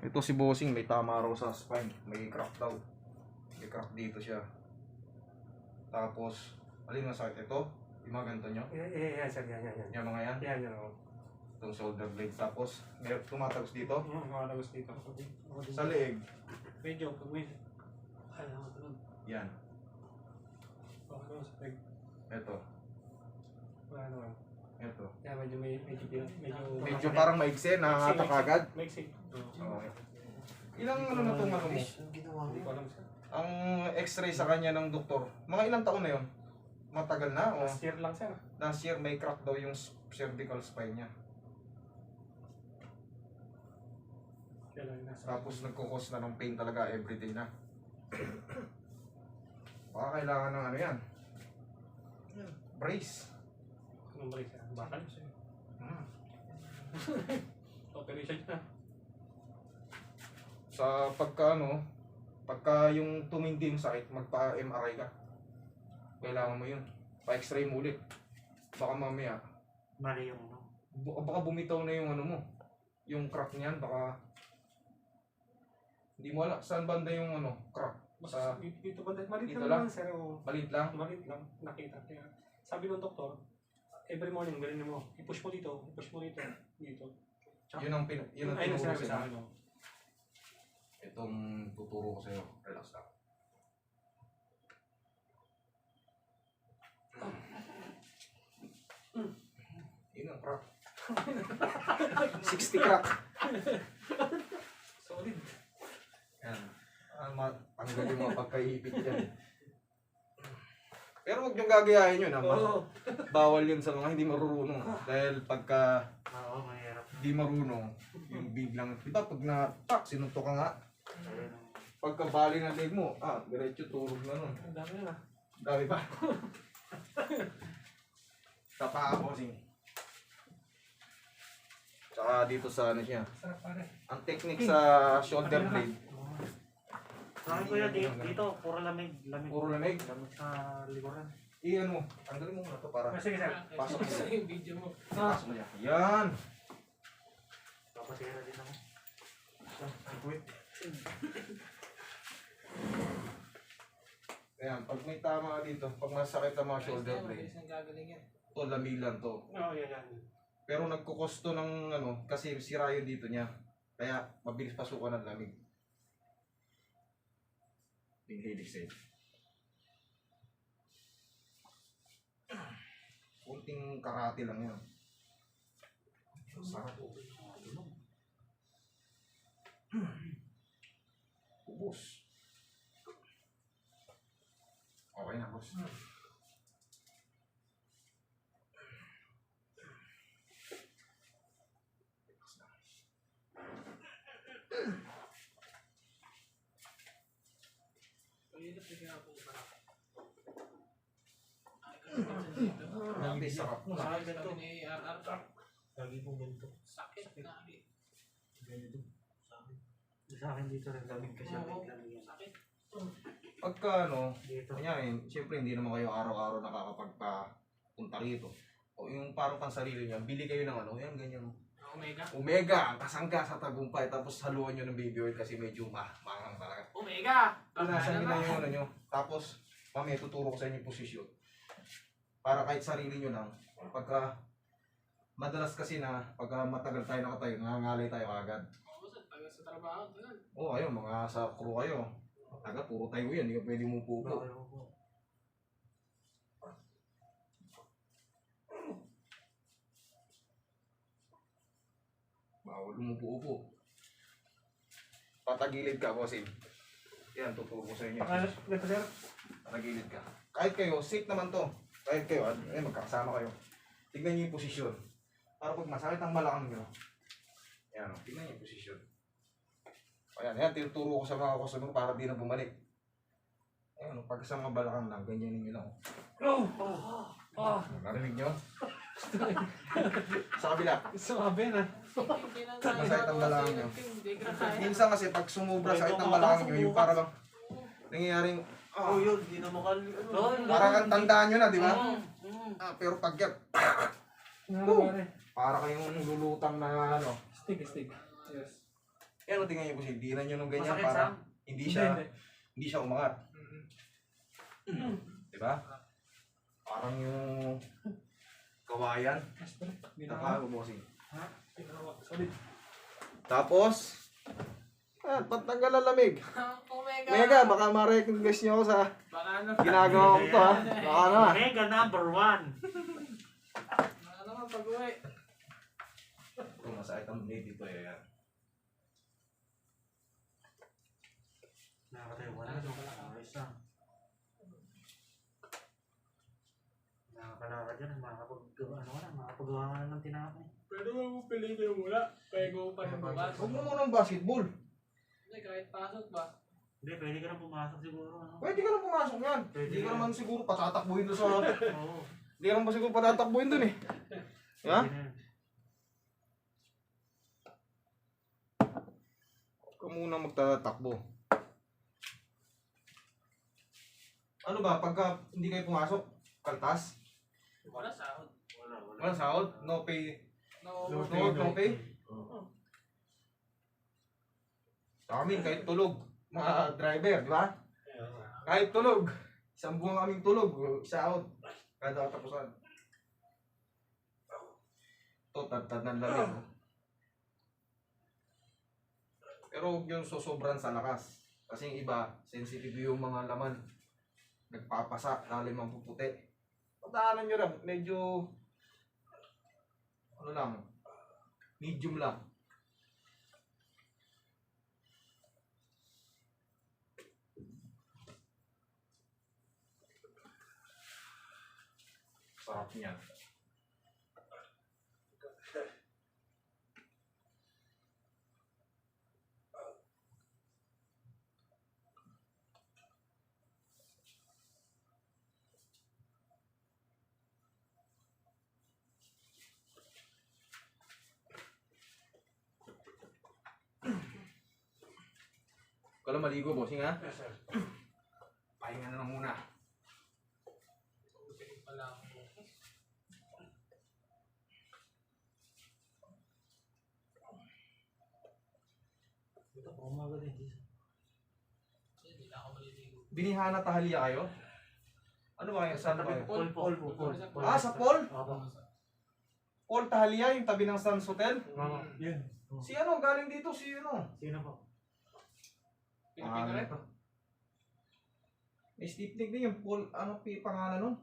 Ito si Bossing, may tama raw sa spine. May crack daw. May crack dito siya. Tapos, alin na sakit ito? Yung mga ganito nyo? Yan, sir. Yan. Yung mga yan? Yan. Itong shoulder blade. Tapos, may tumatagos dito. Makalagos dito. Sa leeg. Medyo, pag may... Yan. Ano sa peg? Ito. Wala naman. Ito. Yan, Medyo parang maigse, nangangatak agad. Maiksi. Okay. Ilang ano na itong ano mo? Hindi ko alam, sir. Ang x-ray sa kanya ng doktor, mga ilang taon na yun? Matagal na o? Last year lang, sir. Last year may crack daw yung cervical spine niya. Kailan nasa... Tapos nagkukos na ng pain talaga everyday na. Baka kailangan ng ano yan? Brace. Anong balik, sir? Bakal, sir. Hmm. Operation na. Sa pagka ano, pagka yung tumindi yung sakit, magpa-MRI ka. Kailangan mo yun. Pa-x-ray mo ulit. Baka mamaya, Mali yung ano. baka bumitaw na yung ano mo. Yung crack niyan, baka hindi mo alam saan banda yung ano, crack. Sa Dito ba? Malit dito lang lang? naman, sir. balit lang. Malit lang. Nakita. Kaya, sabi ng doktor, every morning, galing mo. I-push mo dito. Dito. Yun ang yun ang Ayun ang tinuro sinabi ko sa sa'yo. akin. oh. Itong tuturo ko sa'yo. Relax lang. Yun ang crack. 60 crack. Solid. Yan. Tanggal yung mga pagkaipit yan. Pero huwag niyong gagayahin yun. Oo. Bawal yun sa mga hindi marunong. Dahil pagka Oo, mahirap. hindi marunong, yung biglang, di ba pag na-tak, sinuntok ka nga, pagka bali ng leg mo, diretso turog na nun. Ang dami na. Dami pa. Tapa ako kasi. Tsaka dito sa ano siya. Sarap pare. Ang technique sa shoulder blade, Sa akin kuya, dito, puro lamig. puro lamig. Lamig sa likuran. Iyan mo, tanggalin mo muna ito para Sige, sir. pasok mo Sa yan. yung video mo. Pasok mo yan. Yan! Papatira din ako. Wait. Ayan, pag may tama ka dito, pag masakit ang mga shoulder blade, ito lamilan to. Oo, yan. Pero nagkukosto ng ano, kasi sira yun dito niya. Kaya mabilis pasukan ng lamig. Inhale, exhale. Kunting karate lang yan. Sarap. Ubus. Okay na, boss. Grabe, sarap. Sa akin ganito. Sakit. Lagi pong ganito. Ganito. Sa akin. Sa akin dito rin. Lamig kasi. Lamig yan. Pagka ano, Dito. kanya siyempre hindi naman kayo araw-araw nakakapagpunta rito. O yung parang pang sarili niya, bili kayo ng ano, yan ganyan. Omega. Omega, ang kasangga sa tagumpay, tapos haluan nyo ng baby oil kasi medyo mangang talaga. Omega! Punasan nyo na yung ano nyo, tapos mamaya tuturo ko sa inyo yung posisyon. Para kahit sarili nyo lang, pagka madalas kasi na pagka matagal tayo nakatayo, nangangalay tayo agad. Oo, sa trabaho. Oo, ayun, mga sa crew kayo. Taga, puro tayo yan, hindi ka pwede mong pupo. Bawal ako po. Bawal umupo-upo. Patagilid ka, bossing. Yan, tuturo ko sa inyo. Ganito, sir. Patagilid ka. Kahit kayo, safe naman to. Kahit kayo, magkakasama kayo. Tignan nyo yung posisyon. Para pag masakit ang balakang nyo. Yan, tignan nyo yung posisyon. Ayan, yan, tinuturo ko sa mga customer para di na bumalik. Ayan, pag sa mga balakang lang, ganyan ninyo lang. Narinig nyo? Sa kabila. Sabi na. Masakit ang balakang nyo. Minsan kasi pag sumubra sakit ng balakang nyo, yung para bang nangyayaring, Oh, yun. Di na makal... parang ang tandaan nyo na, di ba? Pero pag yan, Pare. para kayong lulutang na ano. Stig. Yes. Yan, tingnan niyo po siya. Dinan niyo nung ganyan Masakit, para Sam? hindi Hindi. hindi siya umangat. Mm. Diba? Parang yung kawayan. Tapa, bossing. Ha? Solid. Tapos, patanggal ang lamig. Omega. Mega, baka ma-recognize niyo ako sa Baka ano. ginagawa ko to ha. Baka naman. Mega number 1. Baka naman pag-uwi. Kung masakit ang blade dito, yan. Nakakatayo ko na. Ayos lang. Nakakalakad yan. Makakapagawa ka na ng tinapay. Pwede mo pilitin muna. Pego pa rin bukas. Huwag mo munang basketball. Hindi, kahit pasok ba? Hindi, pwede ka na pumasok siguro. Ano? Pwede ka na pumasok yan. Pwede Hindi ka yan. naman siguro patatakbuhin doon sa... Oo. Hindi ka naman ba siguro patatakbuhin doon eh. Ha? Pwede na yan. Huwag ka muna magtatakbo. Ano ba, pagka hindi kayo pumasok, kaltas? Wala sahod. Walang sahod? No pay? No, No, no. no pay? Sa amin, kahit tulog, mga driver, di ba? Kahit tulog. Isang buwan kaming tulog, sahod. Kada katapusan. Ito, tad-tad ng lamig. Pero huwag yung sosobran sa lakas. Kasi yung iba, sensitive yung mga laman. Nagpapasa, lalim ang puputi. Pagdaanan nyo lang, medyo, ano lang, medium lang. Sarap niya. Kala maligo, bossing ha? Yes, sir. Pahinga na lang muna. Wala akong bukas. Ito po, umaga din. Hindi na ako maliligo. Binihana Tahalia kayo? Ano ba kayo? Saan ba kayo? Paul. Ah, sa Paul? Opo. Paul Tahalia, yung tabi ng Suns Hotel? Oo. Yun. Si ano, galing dito, si ano? Sino po? Pilipino rin. May Steve din yung Paul, ano pangalan nun?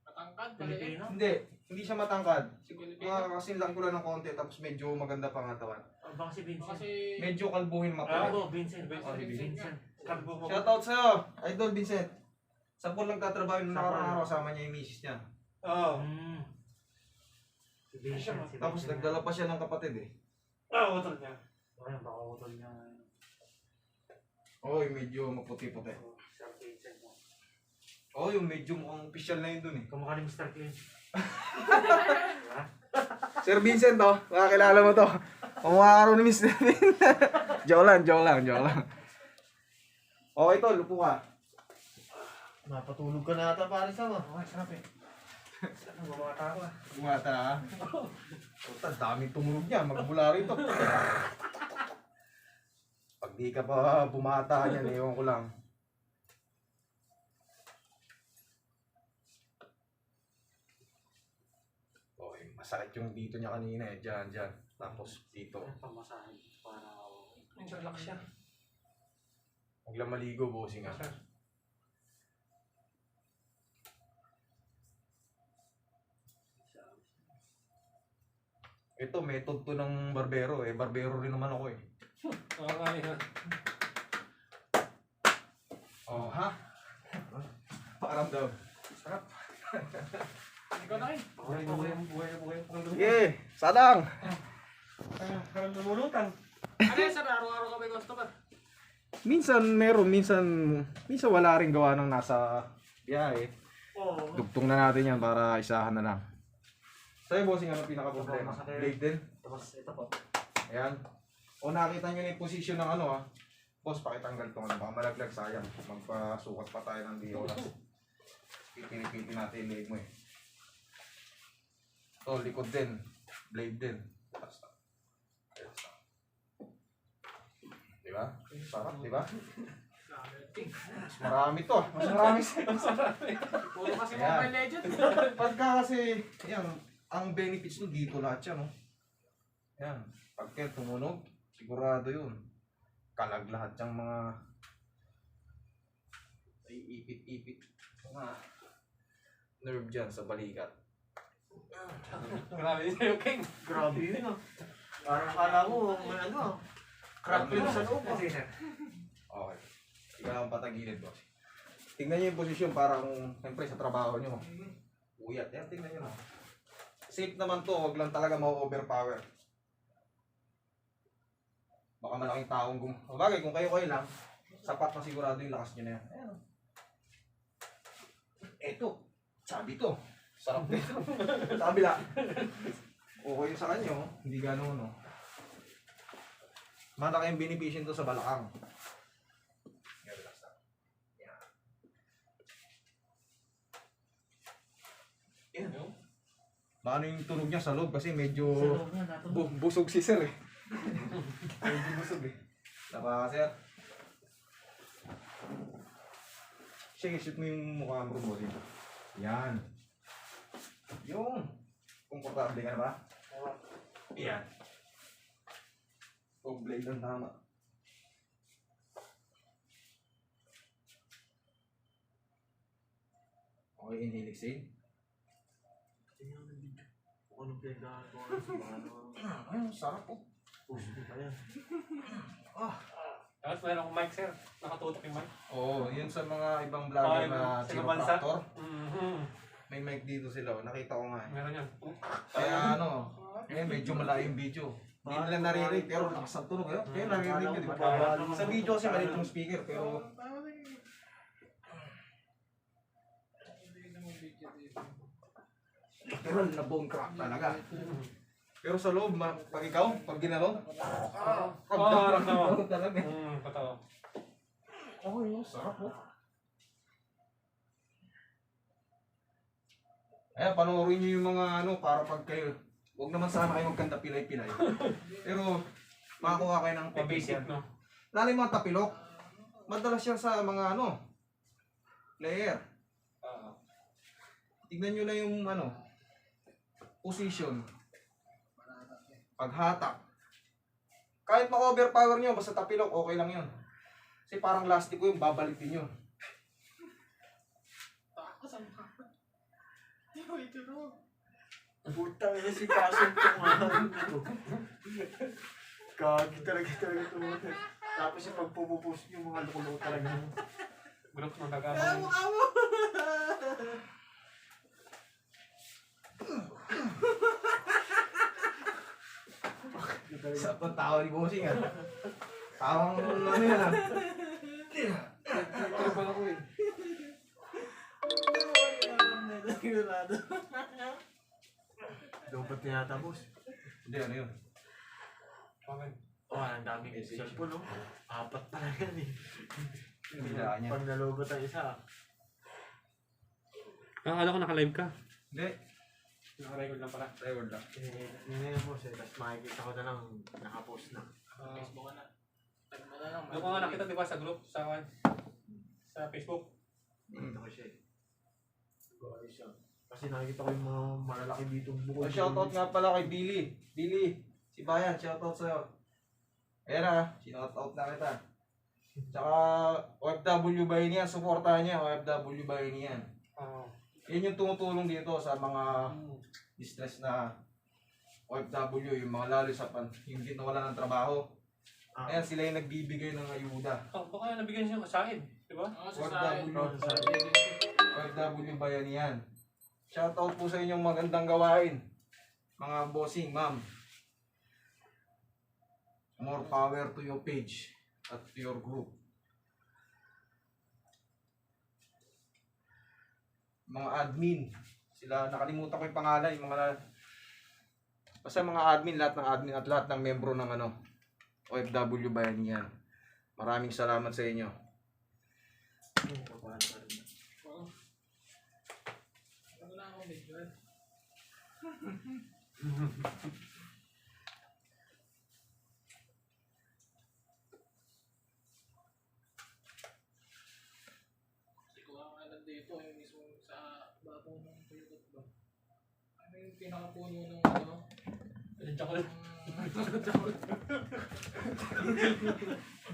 Matangkad. maliit. Pilipino? Hindi siya matangkad. Si Pilipino. Kasi laki ko lang ng konti, tapos medyo maganda pangatawan. Baka si Vincent. Kasi... Medyo kalbuhin Ah, mapulit. oo, Vincent. Vincent. Kalbo mo. Shoutout sa'yo, Idol Vincent. Sa Paul nagtatrabaho yung Sa nakarang Paul. araw, kasama niya yung misis niya. Oo. Si Vincent. si Tapos Vincent. nagdala pa siya ng kapatid eh. Ah, utol niya. Ayun, baka utol niya. Oo, yung medyo maputi-puti. Oo, Sir Vincent. Oo, yung medyo mukhang official na yun dun eh. Kamukha ni Mr. Clean. Sir Vincent oh, makakilala mo to. Kumukha ka rin ni Mr. Vin. joke lang. Okay tol, lupo ka. Napatulog ka na ata pare sa mo. Okay, sarap eh. Ano bumata ako ah. Bumata ha. Puta, daming tumunog niya, magbula rito. Pag di ka pa bumata niyan, ewan ko lang. Okay, masakit yung dito niya kanina eh, dyan. Tapos dito. Pamasahin para Relax siya. Huwag lang maligo, bossing ha. Sir. Ito, method to ng barbero eh. Barbero rin naman ako eh. Oo nga yun. Oh, ha? Parang daw. Sarap. Ikaw na rin. Buhay. Sige, sadang. Parang lumulutang. Ano yan sir? Araw-araw ka may customer. Minsan meron, minsan wala rin gawa ng nasa biyahe. Oo. Dugtong na natin yan para isahan na lang. Sa'yo, bossing, ano pinaka-problema? Masakit. Blade din? Tapos ito po. Ayan. O nakita nyo na yung position ng ano ha. Boss, pakitanggal ito. Baka malaglag, sayang. Magpasukat pa tayo ng di oras. Pipili-pili natin yung leg mo eh. Ito, likod din. Blade din. Basta. Diba? Sarap, diba? Sabi, Mas marami to. Mas marami puro kasi Ayan. Mobile Legends. Pagka kasi, yan, ang benefits nun dito lahat yan, no? Yan. Pagka tumunog, sigurado yun. Kalag lahat yung mga ay ipit-ipit. Mga nerve dyan sa balikat. Grabe din sa'yo, King. Grabe yun ah. Parang akala mo, may ano ah. Crack yun sa loob ah. Okay. Ikaw ang patagilid, boss. Tingnan niyo yung posisyon para kung, siyempre, sa trabaho niyo. Uyat. Yan, tingnan niyo na. Safe naman to, huwag lang talaga ma-overpower. Baka malaking taong bagay, kung kayo lang, sapat na sigurado yung lakas niyo na yan. Ayan. Eto, sabi to. Sarap dito. Sa kabila. Okay sa kanyo, hindi gano'n, no? Malaki yung beneficyo to sa balakang. Relax lang. Yan. Yan. Paano yung tunog niya sa loob kasi medyo Sa loob na, natunog. busog si sir eh. Medyo busog eh. Tama ka sir. Sige, shoot mo yung mukha mo mo dito. Yan. Yung. Komportable ka na ba? Yan. O blade ang tama. Okay, inhale, exhale. Tingnan mo ng video. Kung anong pinagkakagawa ko sa mga ano. Ayun, sarap po. Puso ko pa yan. Tapos meron akong mic, sir. Nakatutok yung mic. Oo, yun sa mga ibang vlogger na Sa ibang bansa. chiropractor. Mhm. May mic dito sila. Nakita ko nga eh. Meron yan. Kaya ano, medyo malayo yung video. Hindi nila naririnig pero lakas ang tunog. Kaya naririnig nyo, di ba? Sa video kasi maliit yung speaker pero literal na bone crack talaga. Pero sa loob, pag ikaw, pag ginalaw, ramdam mo. talaga. Totoo. Okay, sarap po. Ayan, panoorin nyo yung mga ano, para pag kayo, huwag naman sana kayo magkanda pilay-pilay. Pero, makakuha kayo ng May basic, technique yan. no? Lalo yung mga tapilok, madalas yan sa mga ano, player. Tignan nyo lang yung ano, position. Paghatak. Kahit ma-overpower nyo, basta tapilok, okay lang yun. Kasi parang lastiko yung babalitin nyo. Takos ang mga. Yung ito. Putang ina si Kaso tumahan ko. Kagi talaga tumahan. Tapos yung pagpupupus yung mga lukulo talaga. Group mo nagabang. Sa pagtawa ni Bossing ah. Tawang ano yan ah. Ito pa ako eh. Dapat tinatapos. Hindi, ano yun? Okay. Oh, ang daming cellphone no? Apat pala yan eh. Bilaan niya. Pag nalogot ang isa. Akala ko naka-live ka. Hindi. Naka-record lang pala. Record lang. Ngayon mo siya, tapos makikita ko na lang nakapost na. Facebook ka na. Tag mo na lang. Doon ko nga nakita, di ba, sa group, sa Facebook. Nakita ko siya eh. Ayos siya. Kasi nakikita ko yung mga malalaki dito bukod. Shoutout nga pala kay Billy. Billy, si Bayan, shoutout sa'yo. Ayan na, shoutout na kita. Tsaka OFW ba yun yan? Supportahan niya, OFW ba yun yan? Oo. Yun yung tumutulong dito sa mga distress na OFW, yung mga lalo sa yung nawala ng trabaho. Ayan, sila yung nagbibigay ng ayuda. Oh, baka nabigyan siya sa akin, di ba? Oo, sa side. OFW ba yan yan? Shoutout po sa inyong magandang gawain. Mga bossing, ma'am. More power to your page at to your group. Mga admin. Sila, nakalimutan ko yung pangalan. Yung mga, basta mga admin, lahat ng admin at lahat ng membro ng ano, OFW ba yan? Maraming salamat sa inyo. Oo. Ano na ako medyo. Ito yung mismo sa babaw ng pulot ba? Ano yung pinakapuno ng ano? Chocolate.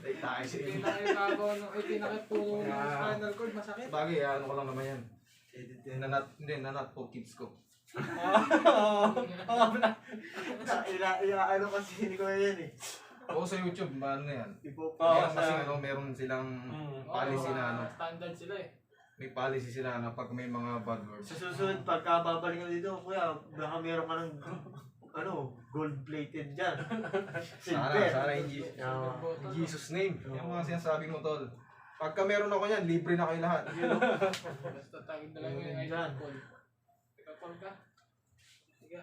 Ay, tayo Yung pinakababaw ng pinakapuno ng spinal cord, masakit. Bagay, ano ko lang naman yan. Nanat for kids ko. Ano kasi hindi ko yan eh. Oo, sa YouTube, ano na yan. Ipopost Meron kasi meron silang policy na ano. Standard sila eh. May policy sila na pag may mga bad words. Sa susunod, pagka babalik ko dito, kuya, baka meron ka ng gold-plated dyan. Sana in Jesus name. Yung mga sinasabi mo, tol. Pagka meron ako yan, libre na kayo lahat. Basta tawag na lang yung Yun ID dyan. call. Teka, call ka. Sige.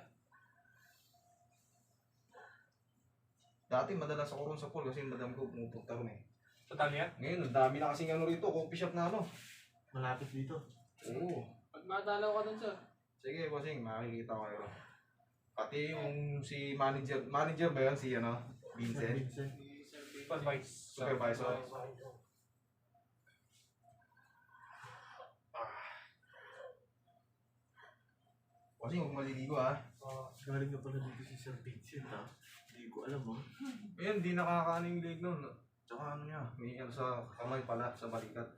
Dati madalas ako ron sa pool kasi madam ko pumupunta ron eh. Total yan? Ngayon, ang dami na kasing ano rito, coffee shop na ano. Malapit dito. Oo. Pag madalaw ka dun sir. Sige, bossing, makikita ko kayo. Pati yung si manager ba yun? Si ano? Vincent? Vincent. Si Sir Vincent. Supervise. Supervisor. Bossing, huwag maliligo ha. Galing na pala dito si Sir Vincent ha. Hindi ko alam ha. Ayun, di nakakaano yung leg nun. Tsaka ano niya, may ano sa kamay pala, sa balikat.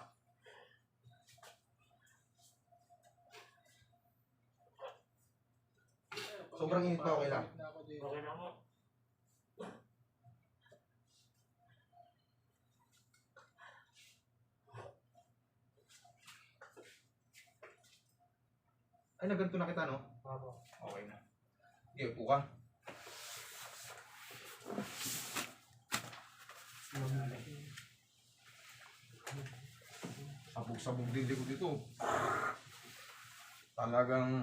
Sobrang init pa, okay lang. Na ako dito. Okay na ako. Ay, naganto na kita, no? Okay na. Sige, upo ka. Sabog-sabog din likod dito. Talagang,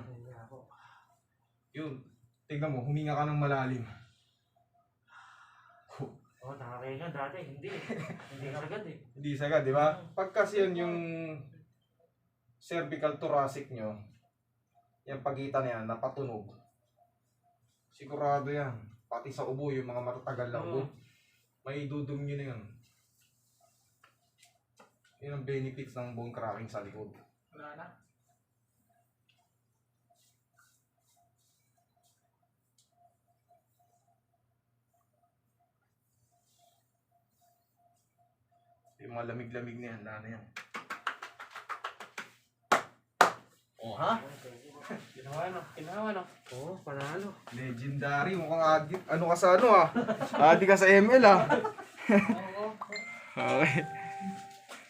yun. Tingnan mo, huminga ka ng malalim. Oo, nakakahinga dati. Hindi. Hindi agad eh. Hindi sagad, di ba? Pag kasi yun yung cervical thoracic nyo, yung pagitan na yan, napatunog. Sigurado yan. Pati sa ubo, yung mga matatagal na ubo, may dudumi na yun. Yun ang benefits ng bone cracking sa likod. Wala na. Yung mga lamig-lamig na yan, na yan. Oh, ha? Ginawa no? Oo, panalo. Legendary, mukhang addict. Ano ka sa ano ah? Addict ka sa ML ah. Oo. Okay.